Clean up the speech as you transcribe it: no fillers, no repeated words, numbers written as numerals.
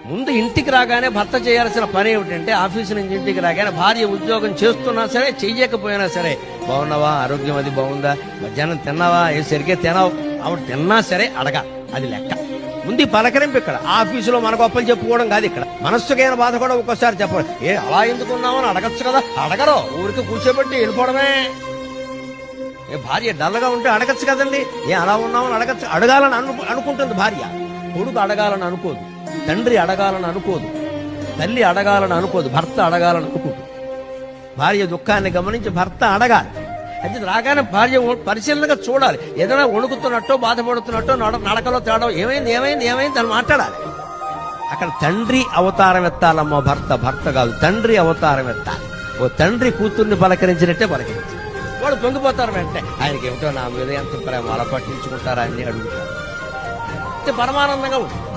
ముందు ఇంటికి రాగానే భర్త చేయాల్సిన పని ఏమిటంటే ఆఫీసు నుంచి ఇంటికి రాగానే భార్య ఉద్యోగం చేస్తున్నా సరే చెయ్యకపోయినా సరే బాగున్నావా, ఆరోగ్యం అది బాగుందా, మధ్యాహ్నం తిన్నావా, ఏ సరిగ్గా తినావు, ఆవిడ తిన్నా సరే అడగా, అది లెక్క. ముందు పలకరింపు ఇక్కడ. ఆఫీసులో మన గొప్పలు చెప్పుకోవడం కాదు. ఇక్కడ మనస్సుకైన బాధ కూడా ఒక్కోసారి చెప్పడం. అలా ఎందుకున్నామని అడగచ్చు కదా, అడగరు, ఊరికి కూర్చోబెట్టి వెళ్ళిపోవడమే. భార్య డల్గా ఉంటే అడగచ్చు కదండి, అలా ఉన్నామని అడగచ్చు. అడగాలని అనుకుంటుంది భార్య, కొడుకు అడగాలని అనుకోదు, తండ్రి అడగాలని అనుకోదు, తల్లి అడగాలని అనుకోదు, భర్త అడగాలని అనుకుంటుంది. భార్య దుఃఖాన్ని గమనించి భర్త అడగాలి. అయితే రాగానే భార్య పరిశీలనగా చూడాలి. ఏదైనా వణుకుతున్నట్టో బాధపడుతున్నట్టో నడకలో తేడా ఏమైంది ఏమైంది ఏమైంది అని మాట్లాడాలి. అక్కడ తండ్రి అవతారం ఎత్తాలమ్మా, భర్త కాదు, తండ్రి అవతారం ఎత్తాలి. ఓ తండ్రి కూతుర్ని పలకరించినట్టే పలకరించాలి. వాడు పొంగిపోతారు వెంటనే. ఆయనకి ఏమిటో నా మీద ఎంత ప్రేమ, అలా పట్టించుకుంటారా అని అడుగుతారు. పరమానందంగా ఉంటుంది.